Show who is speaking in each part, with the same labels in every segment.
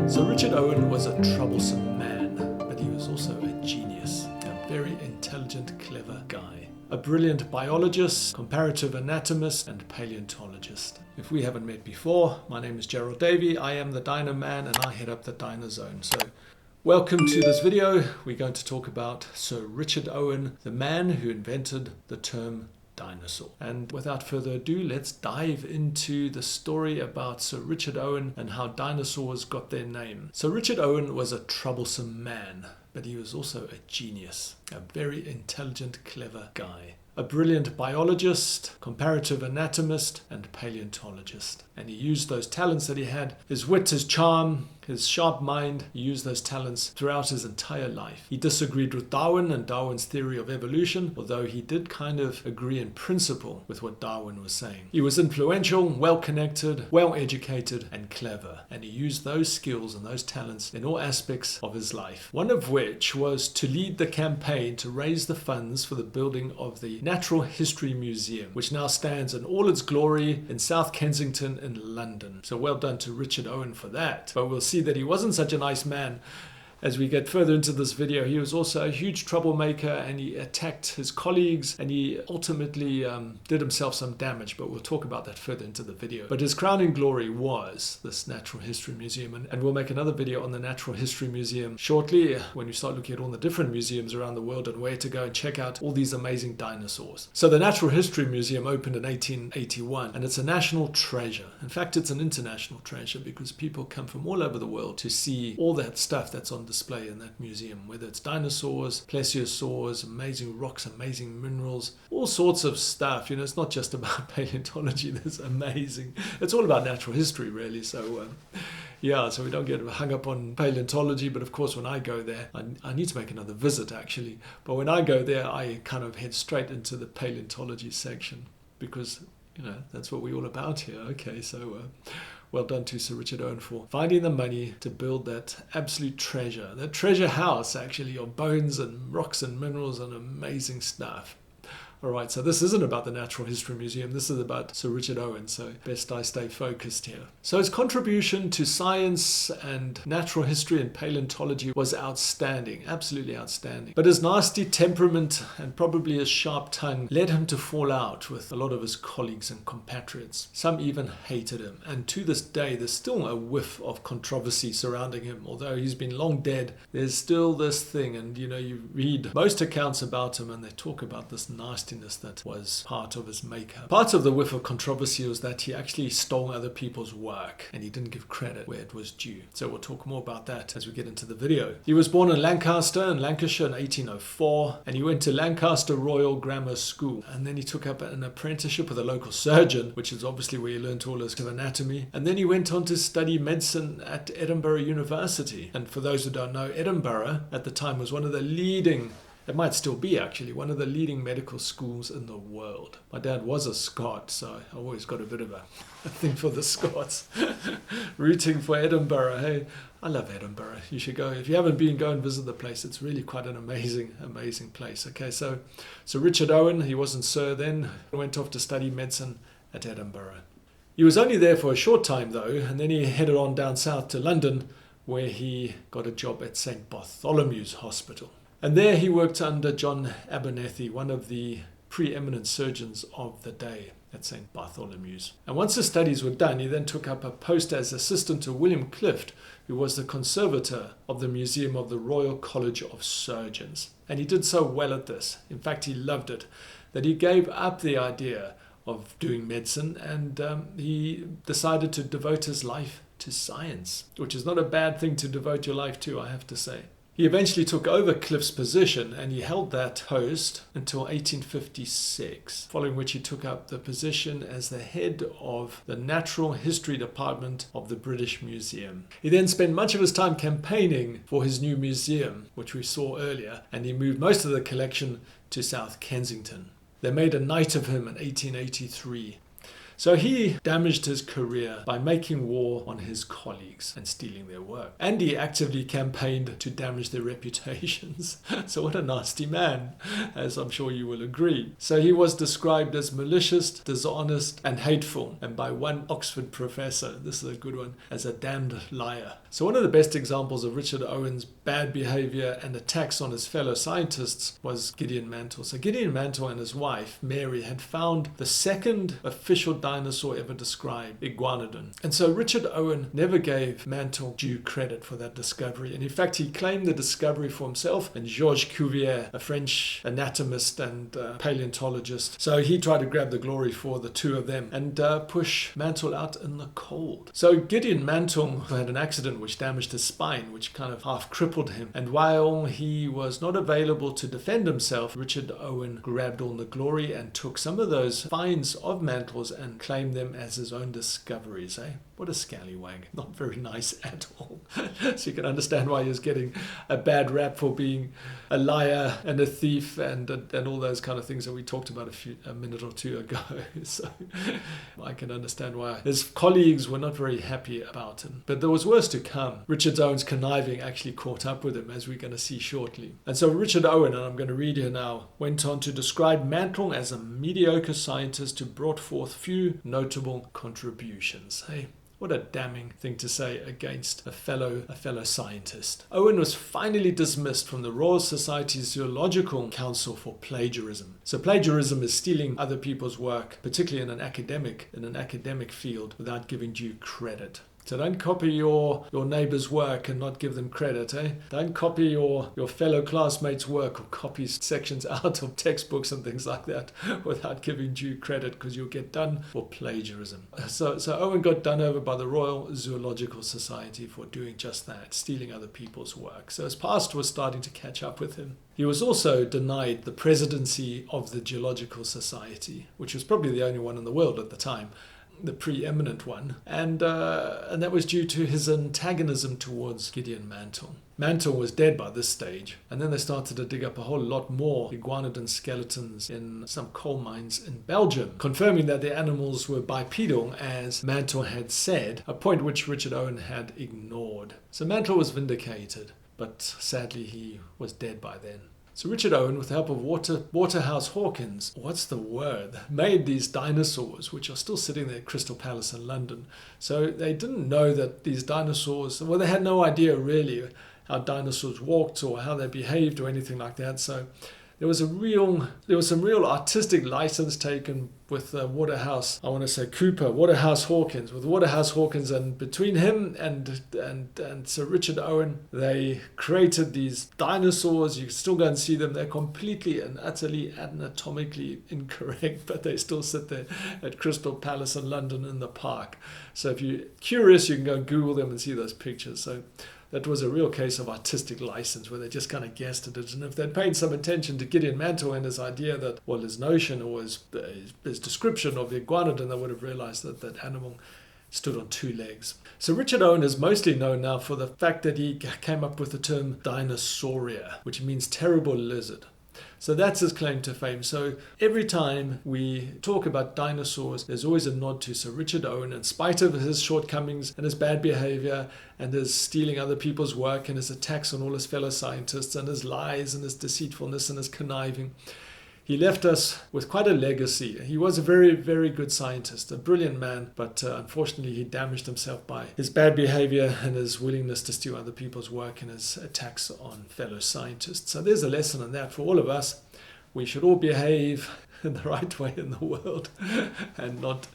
Speaker 1: So Richard Owen was a troublesome man, but he was also a genius, a very intelligent, clever guy. A brilliant biologist, comparative anatomist, and paleontologist. If we haven't met before, my name is Gerald Davey, I am the Dino Man, and I head up the Dino Zone. So welcome to this video. We're going to talk about Sir Richard Owen, the man who invented the term dinosaur. And without further ado, let's dive into the story about Sir Richard Owen and how dinosaurs got their name. Sir Richard Owen was a troublesome man, but he was also a genius, a very intelligent, clever guy. A brilliant biologist, comparative anatomist, and paleontologist. And he used those talents that he had, his wit, his charm, his sharp mind, he used those talents throughout his entire life. He disagreed with Darwin and Darwin's theory of evolution, although he did kind of agree in principle with what Darwin was saying. He was influential, well-connected, well-educated, and clever. And he used those skills and those talents in all aspects of his life. One of which was to lead the campaign to raise the funds for the building of the Natural History Museum, which now stands in all its glory in South Kensington in London. So well done to Richard Owen for that. But we'll see that he wasn't such a nice man. As we get further into this video, he was also a huge troublemaker, and he attacked his colleagues, and he ultimately did himself some damage, but we'll talk about that further into the video. But his crowning glory was this Natural History Museum, and we'll make another video on the Natural History Museum shortly when we start looking at all the different museums around the world and where to go and check out all these amazing dinosaurs. So the Natural History Museum opened in 1881, and it's a national treasure. In fact, it's an international treasure because people come from all over the world to see all that stuff that's on display in that museum, whether it's dinosaurs, plesiosaurs, amazing rocks, amazing minerals, all sorts of stuff. You know, it's not just about paleontology. There's amazing, it's all about natural history really. So yeah, so we don't get hung up on paleontology, but of course when I go there, I need to make another visit actually, but when I go there I kind of head straight into the paleontology section because, you know, that's what we're all about here. Okay, so well done to Sir Richard Owen for finding the money to build that absolute treasure, that treasure house actually of bones and rocks and minerals and amazing stuff. Alright, so this isn't about the Natural History Museum, this is about Sir Richard Owen, so best I stay focused here. So his contribution to science and natural history and paleontology was outstanding, absolutely outstanding. But his nasty temperament and probably his sharp tongue led him to fall out with a lot of his colleagues and compatriots. Some even hated him, and to this day there's still a whiff of controversy surrounding him. Although he's been long dead, there's still this thing, and you know, you read most accounts about him and they talk about this nasty that was part of his makeup. Part of the whiff of controversy was that he actually stole other people's work and he didn't give credit where it was due. So we'll talk more about that as we get into the video. He was born in Lancaster in Lancashire in 1804, and he went to Lancaster Royal Grammar School, and then he took up an apprenticeship with a local surgeon, which is obviously where he learned all his anatomy, and then he went on to study medicine at Edinburgh University. And for those who don't know, Edinburgh at the time was one of the leading, it might still be actually, one of the leading medical schools in the world. My dad was a Scot, so I always got a bit of a thing for the Scots. Rooting for Edinburgh. Hey, I love Edinburgh. You should go. If you haven't been, go and visit the place. It's really quite an amazing, amazing place. Okay, so Richard Owen, he wasn't Sir then, went off to study medicine at Edinburgh. He was only there for a short time though, and then he headed on down south to London, where he got a job at St. Bartholomew's Hospital. And there he worked under John Abernethy, one of the preeminent surgeons of the day at St. Bartholomew's. And once his studies were done, he then took up a post as assistant to William Clift, who was the conservator of the Museum of the Royal College of Surgeons. And he did so well at this. In fact, he loved it. that he gave up the idea of doing medicine, and he decided to devote his life to science, which is not a bad thing to devote your life to, I have to say. He eventually took over Cliff's position, and he held that post until 1856, following which he took up the position as the head of the Natural History Department of the British Museum. He then spent much of his time campaigning for his new museum, which we saw earlier, and he moved most of the collection to South Kensington. They made a knight of him in 1883. So he damaged his career by making war on his colleagues and stealing their work. And he actively campaigned to damage their reputations. So what a nasty man, as I'm sure you will agree. So he was described as malicious, dishonest, and hateful. And by one Oxford professor, this is a good one, as a damned liar. So one of the best examples of Richard Owen's bad behavior and attacks on his fellow scientists was Gideon Mantle. So Gideon Mantle and his wife, Mary, had found the second official dinosaur ever described, Iguanodon. And so Richard Owen never gave Mantle due credit for that discovery. And in fact, he claimed the discovery for himself and Georges Cuvier, a French anatomist and paleontologist. So he tried to grab the glory for the two of them and push Mantle out in the cold. So Gideon Mantle had an accident which damaged his spine, which kind of half crippled him. And while he was not available to defend himself, Richard Owen grabbed all the glory and took some of those finds of Mantle's and claimed them as his own discoveries. What a scallywag. Not very nice at all. So you can understand why he was getting a bad rap for being a liar and a thief and all those kind of things that we talked about a minute or two ago. So I can understand why his colleagues were not very happy about him. But there was worse to come. Richard Owen's conniving actually caught up with him, as we're going to see shortly. And so Richard Owen, and I'm going to read here now, went on to describe Mantle as a mediocre scientist who brought forth few notable contributions. What a damning thing to say against a fellow scientist. Owen was finally dismissed from the Royal Society's Zoological Council for plagiarism. So plagiarism is stealing other people's work, particularly in an academic field, without giving due credit. So don't copy your neighbor's work and not give them credit, Don't copy your fellow classmates' work or copy sections out of textbooks and things like that without giving due credit, because you'll get done for plagiarism. So Owen got done over by the Royal Zoological Society for doing just that, stealing other people's work. So his past was starting to catch up with him. He was also denied the presidency of the Geological Society, which was probably the only one in the world at the time, the preeminent one, and that was due to his antagonism towards Gideon Mantle. Mantle was dead by this stage, and then they started to dig up a whole lot more iguanodon skeletons in some coal mines in Belgium, confirming that the animals were bipedal, as Mantle had said, a point which Richard Owen had ignored. So Mantle was vindicated, but sadly he was dead by then. So Richard Owen, with the help of Waterhouse Hawkins, made these dinosaurs, which are still sitting there at Crystal Palace in London. So they didn't know that these dinosaurs, they had no idea really how dinosaurs walked or how they behaved or anything like that. So there was some real artistic license taken with Waterhouse Hawkins, and between him and Sir Richard Owen, they created these dinosaurs. You can still go and see them. They're completely and utterly anatomically incorrect, but they still sit there at Crystal Palace in London in the park. So if you're curious, you can go and Google them and see those pictures. So that was a real case of artistic license where they just kind of guessed at it. And if they'd paid some attention to Gideon Mantle and his idea that, his notion or his description of the iguanodon, they would have realized that that animal stood on two legs. So Richard Owen is mostly known now for the fact that he came up with the term Dinosauria, which means terrible lizard. So that's his claim to fame. So every time we talk about dinosaurs, there's always a nod to Sir Richard Owen, in spite of his shortcomings and his bad behavior and his stealing other people's work and his attacks on all his fellow scientists and his lies and his deceitfulness and his conniving. He left us with quite a legacy. He was a very, very good scientist, a brilliant man, but unfortunately he damaged himself by his bad behavior and his willingness to steal other people's work and his attacks on fellow scientists. So there's a lesson in that for all of us. We should all behave in the right way in the world and not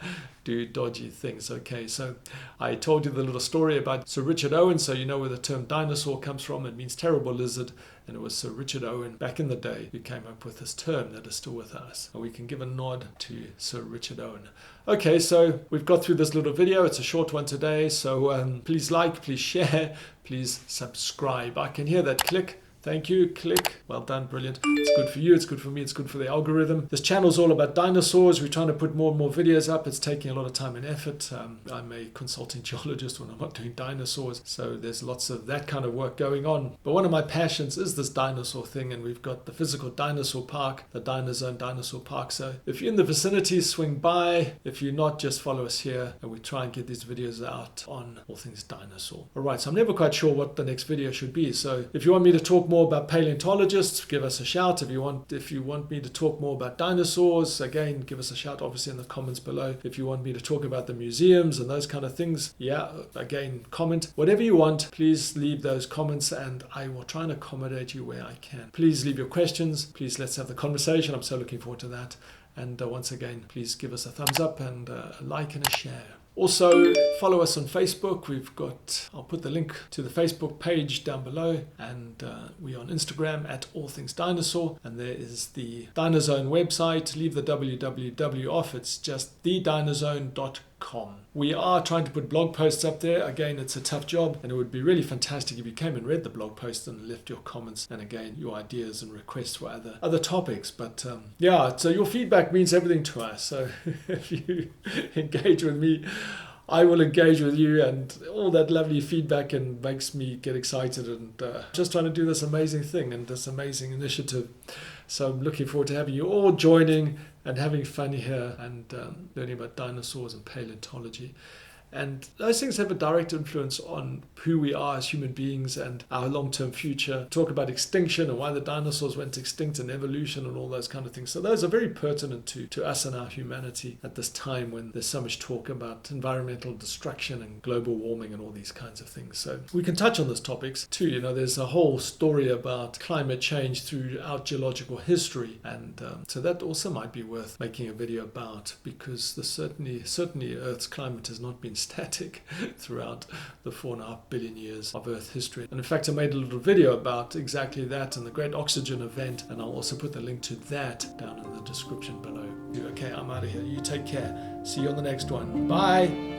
Speaker 1: do dodgy things. Okay, so I told you the little story about Sir Richard Owen, so you know where the term dinosaur comes from. It means terrible lizard, and it was Sir Richard Owen back in the day who came up with this term that is still with us. And we can give a nod to Sir Richard Owen. Okay, so we've got through this little video. It's a short one today, so please like, please share, please subscribe. I can hear that click. Thank you, click. Well done, brilliant. It's good for you, it's good for me, it's good for the algorithm. This channel is all about dinosaurs. We're trying to put more and more videos up. It's taking a lot of time and effort. I'm a consulting geologist when I'm not doing dinosaurs, so there's lots of that kind of work going on. But one of my passions is this dinosaur thing, and we've got the physical dinosaur park, the Dinozone Dinosaur Park. So if you're in the vicinity, swing by. If you're not, just follow us here, and we try and get these videos out on all things dinosaur. All right, so I'm never quite sure what the next video should be. So if you want me to talk more about paleontologists, give us a shout. If you want me to talk more about dinosaurs, again, give us a shout, obviously, in the comments below. If you want me to talk about the museums and those kind of things, yeah, again, comment. Whatever you want, please leave those comments and I will try and accommodate you where I can. Please leave your questions. Please, let's have the conversation. I'm so looking forward to that. And once again, please give us a thumbs up and a like and a share. Also, follow us on Facebook. I'll put the link to the Facebook page down below, and we're on Instagram at All Things Dinosaur, and there is the Dinozone website. Leave the www off. It's just thedinozone.com. We are trying to put blog posts up there. Again, it's a tough job, and it would be really fantastic if you came and read the blog post and left your comments and again your ideas and requests for other topics. But yeah, so your feedback means everything to us. So if you engage with me, I will engage with you, and all that lovely feedback and makes me get excited and just trying to do this amazing thing and this amazing initiative. So I'm looking forward to having you all joining and having fun here and learning about dinosaurs and paleontology. And those things have a direct influence on who we are as human beings and our long-term future. Talk about extinction and why the dinosaurs went extinct and evolution and all those kind of things. So those are very pertinent to us and our humanity at this time when there's so much talk about environmental destruction and global warming and all these kinds of things. So we can touch on those topics too. You know, there's a whole story about climate change throughout geological history. And so that also might be worth making a video about, because certainly Earth's climate has not been static throughout the 4.5 billion years of Earth history. And in fact, I made a little video about exactly that and the Great Oxygen Event, and I'll also put the link to that down in the description below. Okay, I'm out of here. You take care. See you on the next one. Bye.